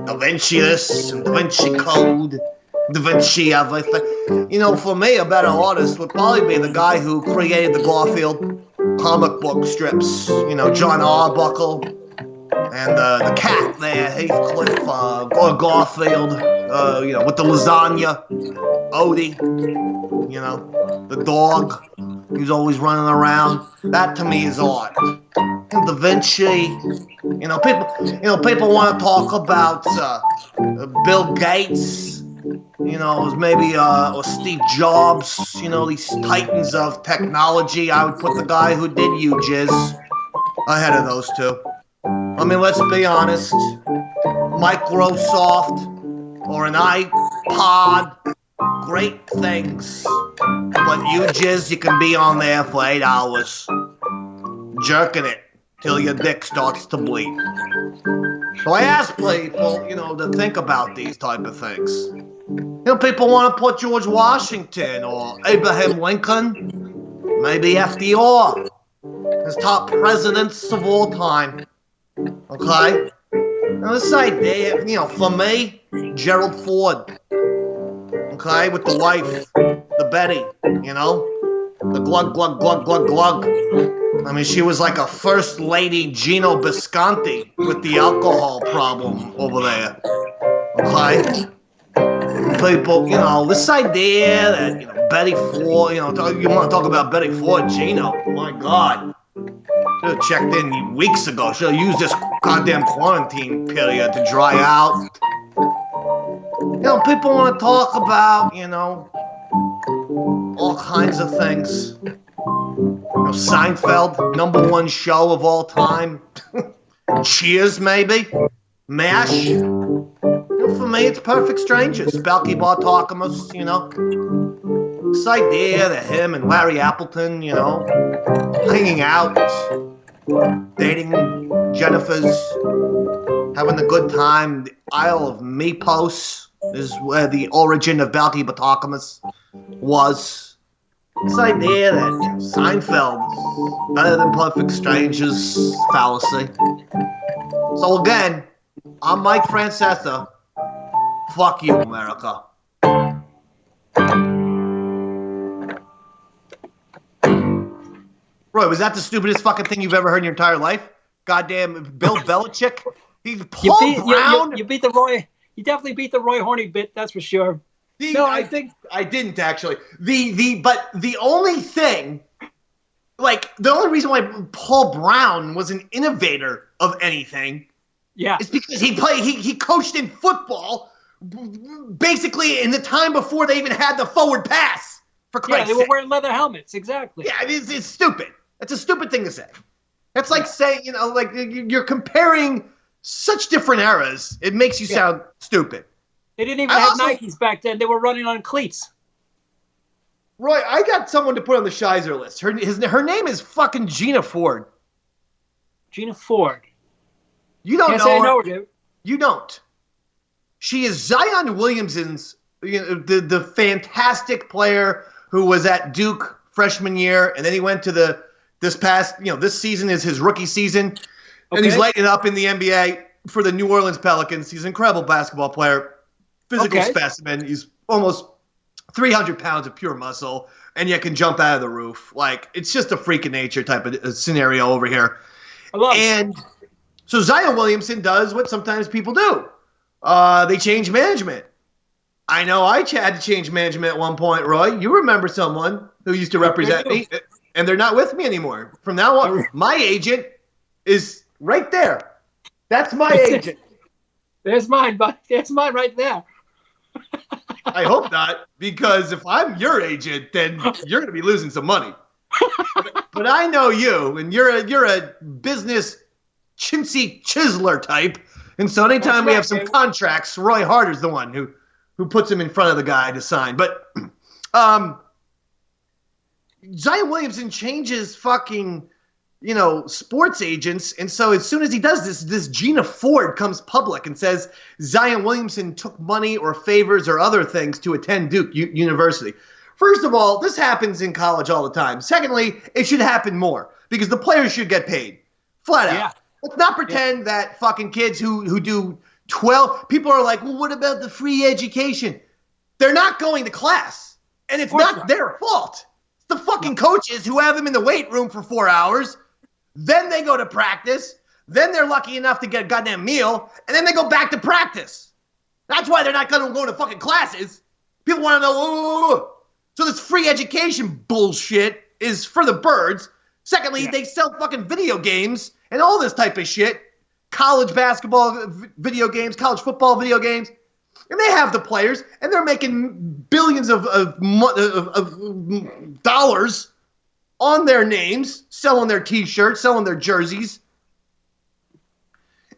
Da Vinci this and Da Vinci Code, Da Vinci everything. for me, a better artist would probably be the guy who created the Garfield comic book strips. John Arbuckle and the cat there, Heathcliff, Garfield, with the lasagna, Odie, the dog. He's always running around. That to me is art. Da Vinci. People want to talk about Bill Gates. Maybe or Steve Jobs. These titans of technology. I would put the guy who did UJizz ahead of those two. I mean, let's be honest. Microsoft or an iPod, great things. But UJizz, you can be on there for 8 hours, jerking it till your dick starts to bleed. So I ask people, to think about these type of things. People want to put George Washington or Abraham Lincoln, maybe FDR, as top presidents of all time. Okay? Now this idea, for me, Gerald Ford. Okay? With the wife, the Betty, the glug, glug, glug, glug, glug. I mean, she was like a first lady Gino Bisconti with the alcohol problem over there. Okay? People, this idea that, Betty Ford, you want to talk about Betty Ford, Gino, my God. Should have checked in weeks ago. Should have used this goddamn quarantine period to dry out. People want to talk about, all kinds of things. Seinfeld, #1 show of all time. Cheers, maybe. MASH. For me, it's Perfect Strangers. Balky Bartolomeusz, This idea that him and Larry Appleton, hanging out, dating Jennifer's, having a good time. The Isle of Mepos is where the origin of Balky Bartolomeusz was. This idea that Seinfeld is better than Perfect Strangers fallacy. So again, I'm Mike Francesa. Fuck you, America. Roy, was that the stupidest fucking thing you've ever heard in your entire life? Goddamn Bill Belichick? Paul Brown? You beat the Roy. You definitely beat the Roy Horny bit, that's for sure. No, I think I didn't actually. But the only thing, the only reason why Paul Brown was an innovator of anything, is because he coached in football, basically in the time before they even had the forward pass. For Christ's sake. They were wearing leather helmets, exactly. Yeah, it's stupid. It's a stupid thing to say. That's like saying, you're comparing such different eras. It makes you sound stupid. They didn't even have Nikes back then. They were running on cleats. Roy, I got someone to put on the Shizer list. Her name is fucking Gina Ford. Gina Ford. You don't know her. I know her, dude. You don't. She is Zion Williamson's, the fantastic player who was at Duke freshman year, and then he went to this season is his rookie season, and he's lighting up in the NBA for the New Orleans Pelicans. He's an incredible basketball player. Physical specimen. He's almost 300 pounds of pure muscle, and yet can jump out of the roof. It's just a freak of nature type of scenario over here. I love it. So Zion Williamson does what sometimes people do. They change management. I know I had to change management at one point, Roy. You remember someone who used to represent me, and they're not with me anymore. From now on, my agent is right there. That's my agent. There's mine, but there's mine right there. I hope not, because if I'm your agent, then you're going to be losing some money. But I know you, and you're a business chintzy chiseler type, and so anytime we have some contracts, Roy Harder's the one who puts him in front of the guy to sign. But Zion Williamson changes fucking, sports agents. And so as soon as he does this Gina Ford comes public and says Zion Williamson took money or favors or other things to attend Duke University. First of all, this happens in college all the time. Secondly, it should happen more because the players should get paid. Flat out. Yeah. Let's not pretend that fucking kids who do 12, people are like, well, what about the free education? They're not going to class. And it's not their fault. It's the fucking coaches who have them in the weight room for 4 hours. Then they go to practice. Then they're lucky enough to get a goddamn meal. And then they go back to practice. That's why they're not going to go to fucking classes. People want to know. So this free education bullshit is for the birds. Secondly, they sell fucking video games and all this type of shit. College basketball video games, college football video games. And they have the players, and they're making billions of dollars on their names, selling their T-shirts, selling their jerseys.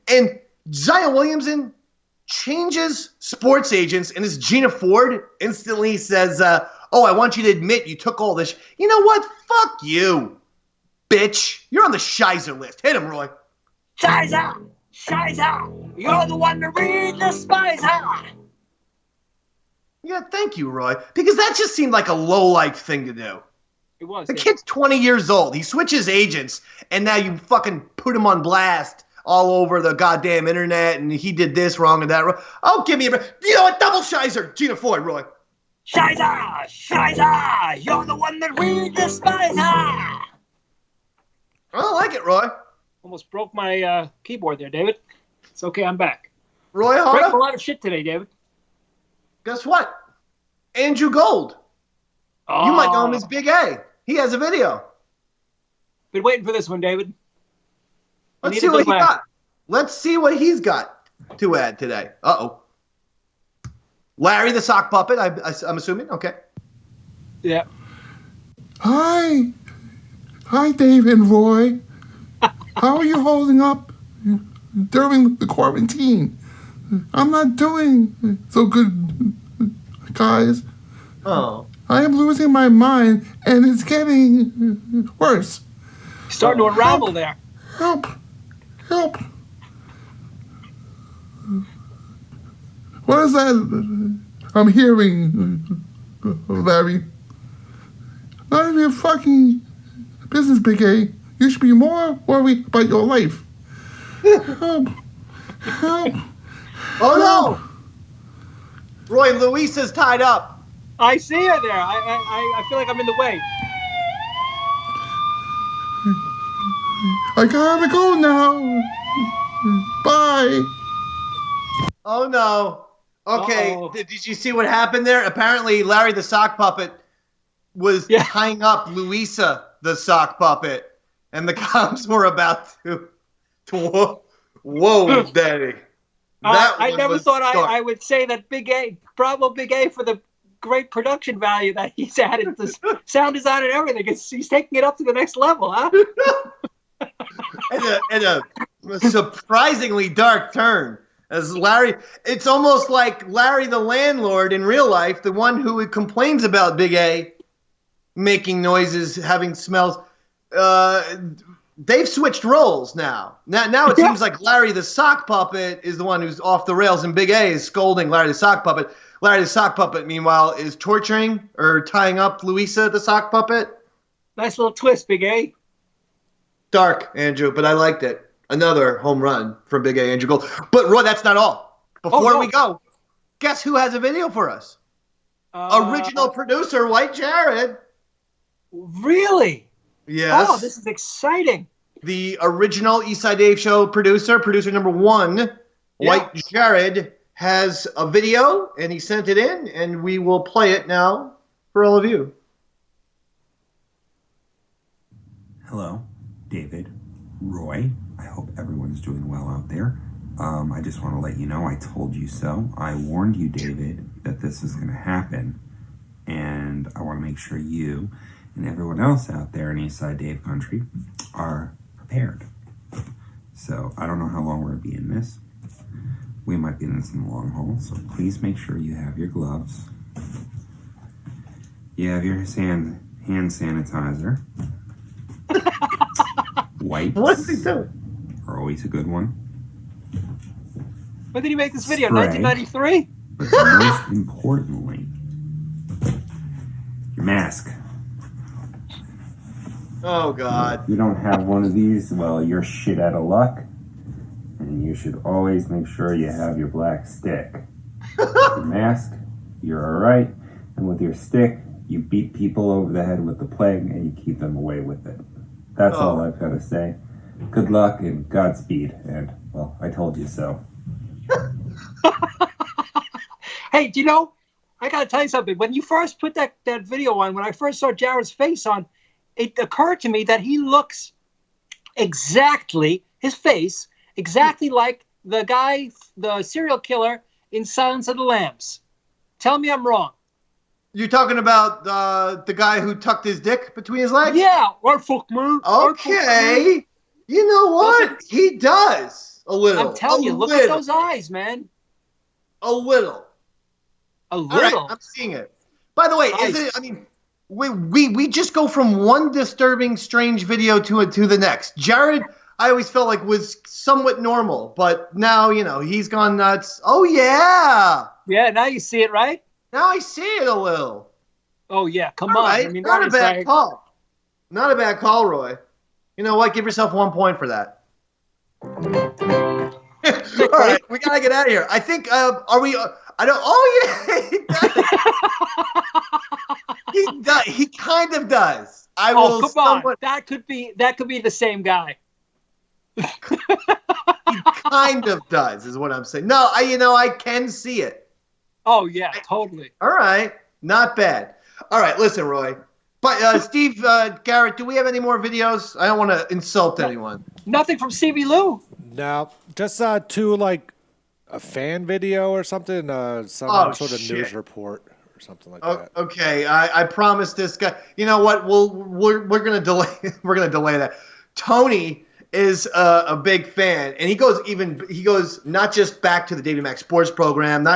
And Zion Williamson changes sports agents, and this Gina Ford instantly says, I want you to admit you took all this. You know what? Fuck you, bitch. You're on the Shizer list. Hit him, Roy. Shizer! Shizer! You're the one to read the Spizer! Yeah, thank you, Roy. Because that just seemed like a low-life thing to do. It was. The kid's 20 years old. He switches agents, and now you fucking put him on blast all over the goddamn internet, and he did this wrong and that wrong. Oh, give me a break. You know what? Double Shizer. Gina Ford, Roy. Shizer! Shizer! You're the one that reads the Spizer! I don't like it, Roy. Almost broke my keyboard there, David. It's okay, I'm back. Roy Hara? Breaking a lot of shit today, David. Guess what? Andrew Gold. You might know him as Big A. He has a video. Been waiting for this one, David. Let's see what he got. Let's see what he's got to add today. Uh-oh. Larry the sock puppet, I'm assuming. Okay. Yeah. Hi, Dave and Roy. How are you holding up during the quarantine? I'm not doing so good, guys. Oh. I am losing my mind, and it's getting worse. Starting to unravel there. Help. What is that I'm hearing, Larry? None of your fucking business, Big A. You should be more worried about your life. Help. Oh, no. Roy, Luisa's tied up. I see her there. I feel like I'm in the way. I gotta go now. Bye. Oh, no. Okay, did you see what happened there? Apparently, Larry the sock puppet was tying up Luisa the sock puppet, and the cops were about to whoa, Daddy. I never thought I would say that Big A, bravo Big A for the great production value that he's added to sound design and everything. He's taking it up to the next level, huh? and a surprisingly dark turn. As Larry, it's almost like Larry the landlord in real life, the one who complains about Big A making noises, having smells. They've switched roles now. Now it seems like Larry the sock puppet is the one who's off the rails, and Big A is scolding Larry the sock puppet. Larry the sock puppet, meanwhile, is torturing or tying up Luisa the sock puppet. Nice little twist, Big A. Dark, Andrew, but I liked it. Another home run from Big A, Andrew Gold. But Roy, that's not all. Before we go, guess who has a video for us? Original producer, White Jared. Really? Yes. Oh, this is exciting. The original Eastside Dave Show producer number one, White Jared, has a video, and he sent it in, and we will play it now for all of you. Hello, David, Roy. I hope everyone's doing well out there. I just want to let you know I told you so. I warned you, David, that this is going to happen, and I want to make sure you and everyone else out there in Eastside Dave Country are prepared. So I don't know how long we're going to be in this. We might be in this in the long haul, so please make sure you have your gloves. You have your hand sanitizer. Wipes. What's he doing? Are always a good one. When did he make this video? Spray. 1993? But most importantly, your mask. Oh, God. If you don't have one of these, well, you're shit out of luck. And you should always make sure you have your black stick. Your mask, you're all right. And with your stick, You beat people over the head with the plague and you keep them away with it. That's all I've got to say. Good luck and Godspeed. And, well, I told you so. Hey, do you know, I got to tell you something. When you first put that video on, when I first saw Jared's face on, it occurred to me that he looks exactly, his face, exactly like the guy, the serial killer in Silence of the Lambs. Tell me I'm wrong. You're talking about the guy who tucked his dick between his legs? Yeah, or fuck me. Okay. You know what? He does. A little. I'm telling you, look at those eyes, man. A little. A little? All right, I'm seeing it. By the way, we just go from one disturbing, strange video to the next. Jared, I always felt like was somewhat normal, but now, he's gone nuts. Oh, yeah. Yeah, now you see it, right? Now I see it a little. Oh, yeah, come on. Right. I mean, not a bad call. Not a bad call, Roy. You know what? Give yourself 1 point for that. All right, we got to get out of here. I think, are we... I don't... Oh, yeah, he does. He kind of does. I will come on. That could be the same guy. He kind of does, is what I'm saying. No, I can see it. Oh, yeah, totally. All right. Not bad. All right, listen, Roy. But Steve, Garrett, do we have any more videos? I don't want to insult anyone. Nothing from CB Lou? No. Just two, like, a fan video or something, some sort of news report or something like that. Okay, I promise this guy. You know what? We're gonna delay. We're gonna delay that. Tony is a big fan, and he goes not just back to the Davey Mack Sports program,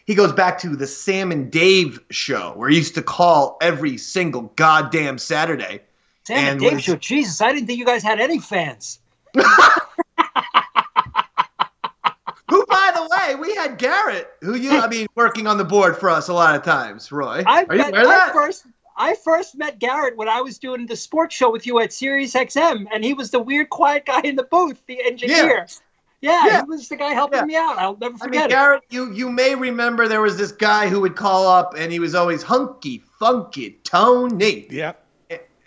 he goes back to the Sam and Dave show where he used to call every single goddamn Saturday. Sam and Dave show. Jesus, I didn't think you guys had any fans. Who, by the way, we had Garrett, working on the board for us a lot of times, Roy. Are you aware of that? I first met Garrett when I was doing the sports show with you at Sirius XM, and he was the weird, quiet guy in the booth, the engineer. Yeah, he was the guy helping me out. I'll never forget it. Garrett, you may remember there was this guy who would call up, and he was always hunky, funky, Tony. Yep.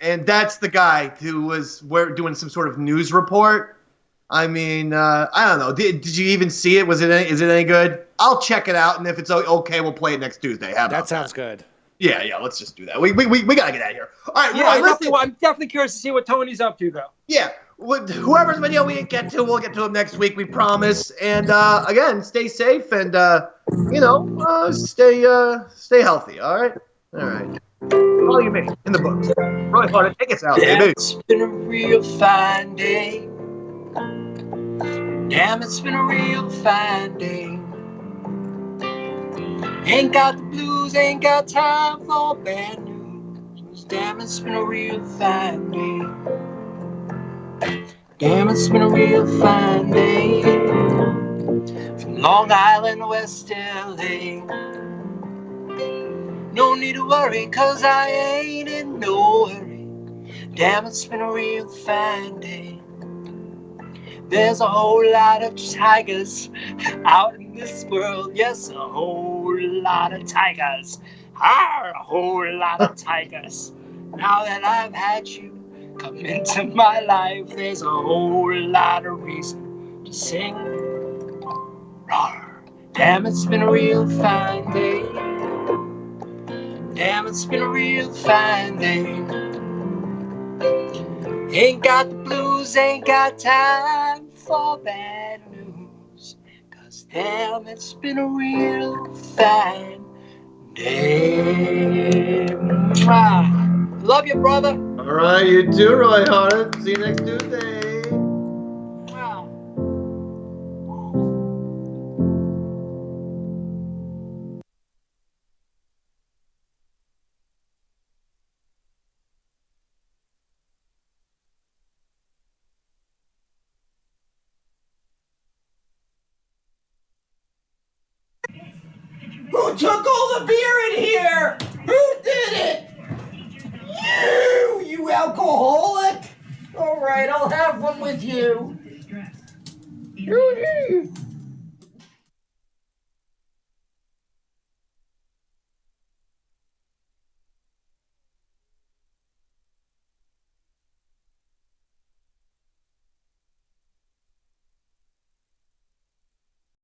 And that's the guy who was doing some sort of news report. I mean, I don't know. Did you even see it? Is it any good? I'll check it out, and if it's okay, we'll play it next Tuesday. How about that? Sounds good. Yeah, let's just do that. We gotta get out of here. All right, yeah, I'm definitely curious to see what Tony's up to, though. Yeah, whoever's video we didn't get to, we'll get to him next week. We promise. And again, stay safe and stay healthy. All right. All you me in the books. Roy Harder, take us out, baby. It's been a real fine day. Damn, it's been a real fine day. Ain't got the blues, ain't got time for bad news. Damn, it's been a real fine day. Damn, it's been a real fine day. From Long Island, West LA. No need to worry, 'cause I ain't in no hurry. Damn, it's been a real fine day. There's a whole lot of tigers out in this world. Yes, a whole lot of tigers. A whole lot of tigers. Now that I've had you come into my life, there's a whole lot of reason to sing. Rawr. Damn, it's been a real fine day. Damn, it's been a real fine day. Ain't got the blues, ain't got time for bad news. 'Cause damn, it's been a real fine day. Mwah. Love you, brother. All right, you too, Roy Harden. See you next Tuesday. Who took all the beer in here? Who did it? You alcoholic! All right, I'll have one with you.